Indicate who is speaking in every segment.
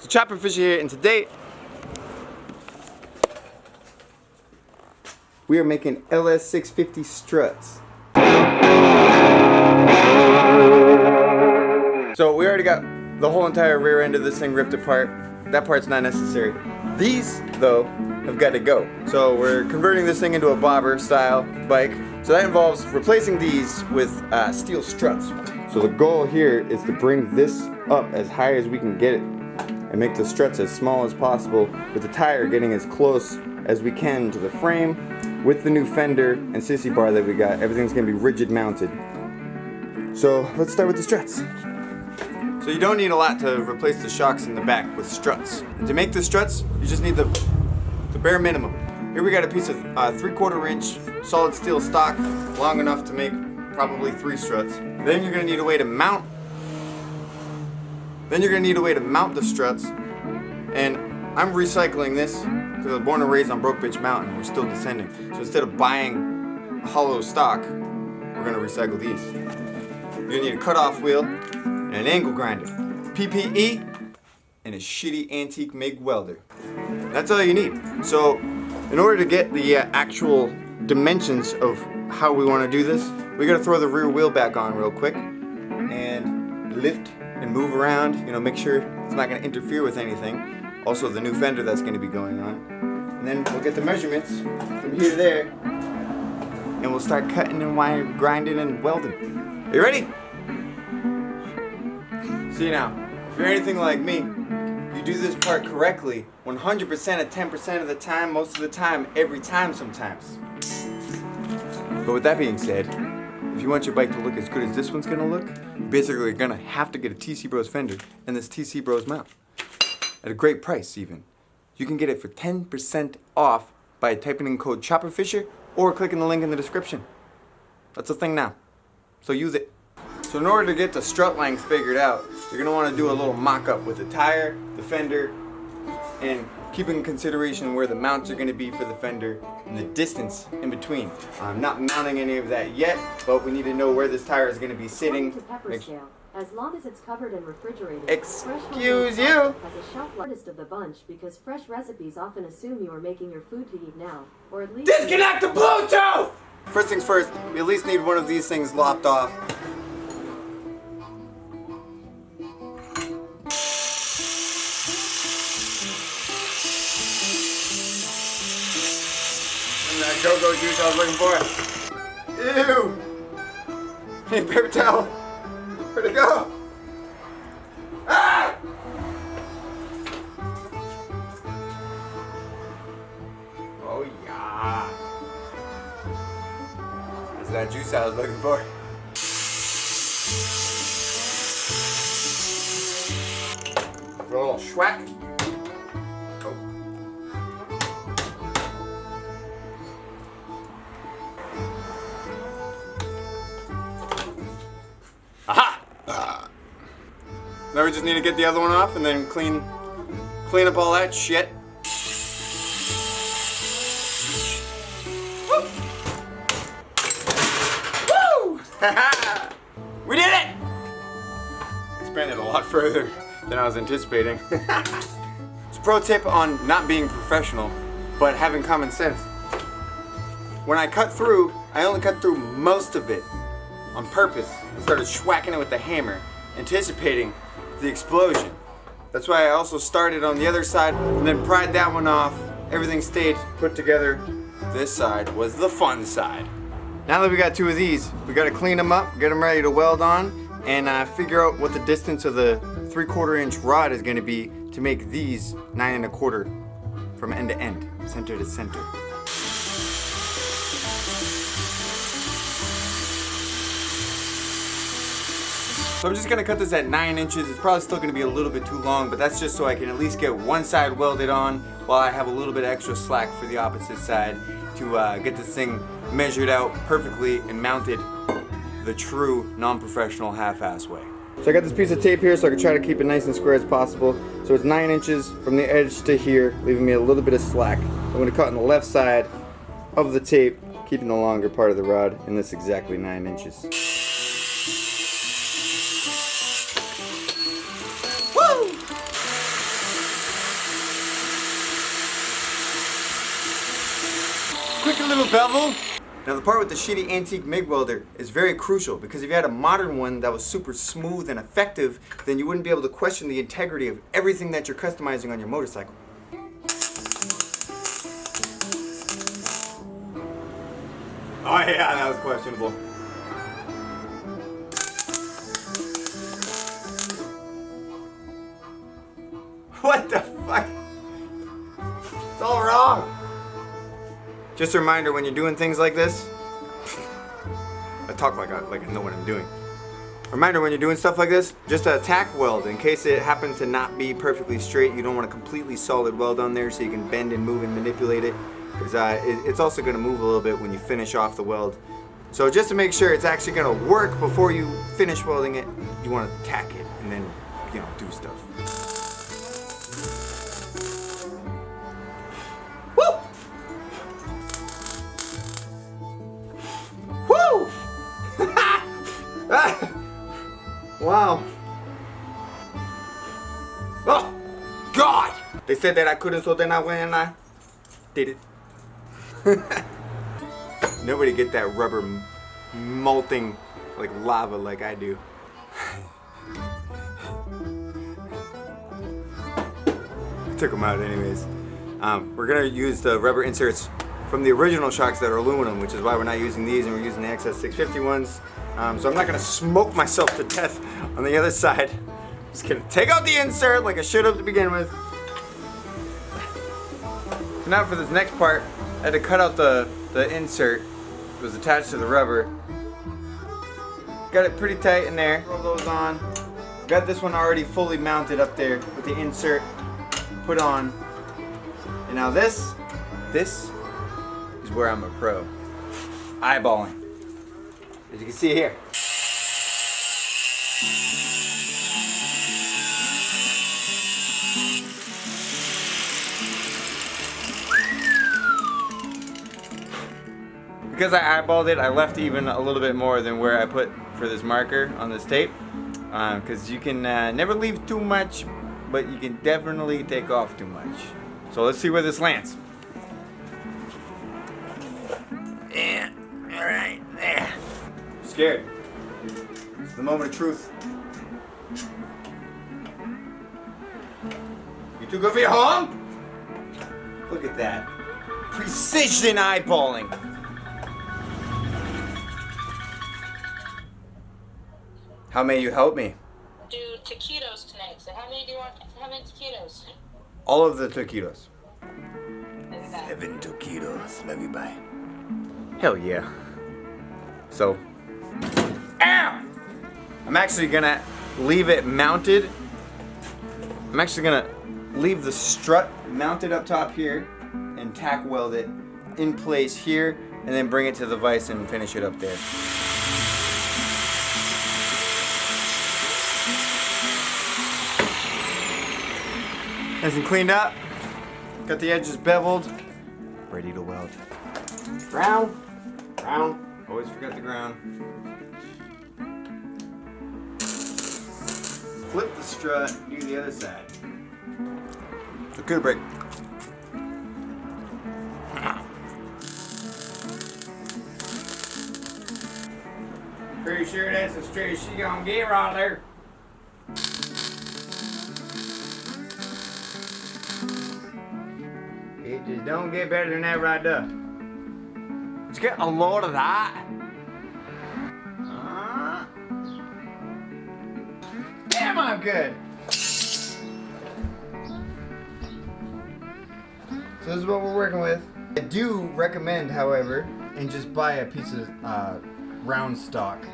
Speaker 1: So ChopperFisher here, and today we are making LS650 struts. So we already got the whole entire rear end of this thing ripped apart. That part's not necessary. These, though, have got to go. So we're converting this thing into a bobber style bike. So that involves replacing these with steel struts. So the goal here is to bring this up as high as we can get it and make the struts as small as possible, with the tire getting as close as we can to the frame. With the new fender and sissy bar that we got, everything's gonna be rigid mounted. So let's start with the struts. So you don't need a lot to replace the shocks in the back with struts. And to make the struts, you just need the bare minimum. Here we got a piece of 3/4 inch solid steel stock, long enough to make probably 3 struts. Then you're gonna need a way to mount. The struts. And I'm recycling this because I was born and raised on Broke Bitch Mountain. We're still descending. So instead of buying a hollow stock, we're gonna recycle these. You're gonna need a cutoff wheel and an angle grinder, PPE, and a shitty antique MIG welder. That's all you need. So in order to get the actual dimensions of how we want to do this, we gotta throw the rear wheel back on real quick and lift and move around, make sure it's not gonna interfere with anything. Also the new fender that's gonna be going on. And then we'll get the measurements from here to there, and we'll start cutting and wiring, grinding and welding. Are you ready? See now, if you're anything like me, you do this part correctly 100% at 10% of the time, most of the time, every time sometimes. But with that being said, if you want your bike to look as good as this one's gonna look, you're basically gonna have to get a TC Bros fender and this TC Bros mount. At a great price even. You can get it for 10% off by typing in code ChopperFisher or clicking the link in the description. That's a thing now. So use it. So in order to get the strut length figured out, you're gonna wanna do a little mock-up with the tire, the fender, and keep in consideration where the mounts are gonna be for the fender and the distance in between. I'm not mounting any of that yet, but we need to know where this tire is gonna be sitting.
Speaker 2: As long as it's covered and refrigerated.
Speaker 1: Excuse you!
Speaker 2: As a shelf largest of the bunch, because fresh recipes often assume you are making your food to eat now, or at least
Speaker 1: disconnect the Bluetooth! First things first, we at least need one of these things lopped off. And that go-go juice I was looking for. Ew! Hey, paper towel. Where'd it go? Ah! Oh yeah. That's that juice I was looking for. For a little schwack. Oh. Aha! Now we just need to get the other one off and then clean up all that shit. Woo! Woo! We did it! Expanded a lot further than I was anticipating. It's a pro tip on not being professional, but having common sense. When I cut through, I only cut through most of it on purpose. I started schwacking it with the hammer, anticipating the explosion. That's why I also started on the other side and then pried that one off. Everything stayed put together. This side was the fun side. Now that we got 2 of these, we gotta clean them up, get them ready to weld on, and figure out what the distance of the 3/4 inch rod is gonna be to make these 9 1/4 from end to end, center to center. So I'm just gonna cut this at 9 inches. It's probably still gonna be a little bit too long, but that's just so I can at least get one side welded on while I have a little bit extra slack for the opposite side to get this thing measured out perfectly and mounted the true non-professional half-ass way. So I got this piece of tape here so I can try to keep it nice and square as possible. So it's 9 inches from the edge to here, leaving me a little bit of slack. I'm gonna cut on the left side of the tape, keeping the longer part of the rod, and this exactly 9 inches. Woo! quick little bevel. Now the part with the shitty antique MIG welder is very crucial because if you had a modern one that was super smooth and effective, then you wouldn't be able to question the integrity of everything that you're customizing on your motorcycle. Oh yeah, that was questionable. What the fuck? It's all wrong. Just a reminder, when you're doing things like this, I talk like I know what I'm doing. Reminder, when you're doing stuff like this, just a tack weld in case it happens to not be perfectly straight. You don't want a completely solid weld on there so you can bend and move and manipulate it. Because it's also going to move a little bit when you finish off the weld. So just to make sure it's actually going to work before you finish welding it, you want to tack it and then, you know, do stuff. Woo! Woo! Wow. Oh, God! They said that I couldn't, so then I went and I did it. Nobody get that rubber molting like lava like I do. I took them out anyways. We're gonna use the rubber inserts from the original shocks that are aluminum, which is why we're not using these and we're using the XS650 ones. So I'm not gonna smoke myself to death on the other side. Just gonna take out the insert like I should have to begin with. So now for this next part, I had to cut out the insert. It was attached to the rubber. Got it pretty tight in there. Roll those on. Got this one already fully mounted up there with the insert put on. And now this is where I'm a pro. Eyeballing. As you can see here. Because I eyeballed it, I left even a little bit more than where I put for this marker on this tape. Because you can never leave too much, but you can definitely take off too much. So let's see where this lands. Yeah, all right, there. I'm scared. It's the moment of truth. You too good for your home? Look at that. Precision eyeballing. How may you help me?
Speaker 3: Do taquitos tonight. So how many do you want? How many taquitos?
Speaker 1: All of the taquitos.
Speaker 4: 7 taquitos. Love you, bye.
Speaker 1: Hell yeah. So, ow! I'm actually gonna leave it mounted. I'm actually gonna leave the strut mounted up top here and tack weld it in place here and then bring it to the vise and finish it up there. Nice and cleaned up. Got the edges beveled. Ready to weld. Ground. Ground. Always forget the ground. Flip the strut, do the other side. So good break. Pretty sure that's as straight as she gonna get right there. It just don't get better than that right there. Let's get a load of that. Damn, I'm good. So this is what we're working with. I do recommend, however, and just buy a piece of round stock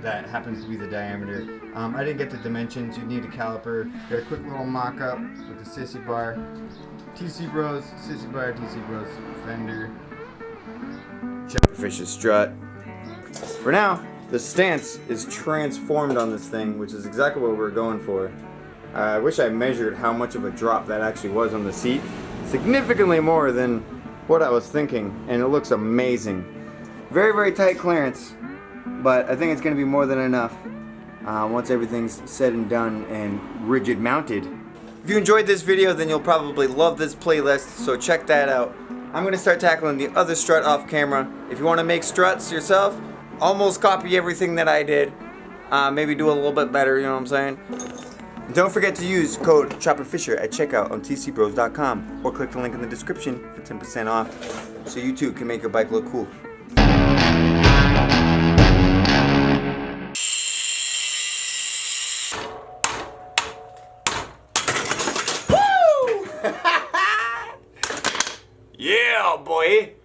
Speaker 1: that happens to be the diameter. I didn't get the dimensions. You need a caliper. Got a quick little mock-up with the sissy bar. TC Bros, Sissy Bar, TC Bros, Fender, ChopperFisher strut. For now, the stance is transformed on this thing, which is exactly what we're going for. I wish I measured how much of a drop that actually was on the seat. Significantly more than what I was thinking, and it looks amazing. Very, very tight clearance, but I think it's going to be more than enough once everything's said and done and rigid mounted. If you enjoyed this video, then you'll probably love this playlist, so check that out. I'm gonna start tackling the other strut off camera. If you wanna make struts yourself, almost copy everything that I did. Maybe do a little bit better, you know what I'm saying? And don't forget to use code ChopperFisher at checkout on tcbros.com or click the link in the description for 10% off so you too can make your bike look cool. Yeah, boy!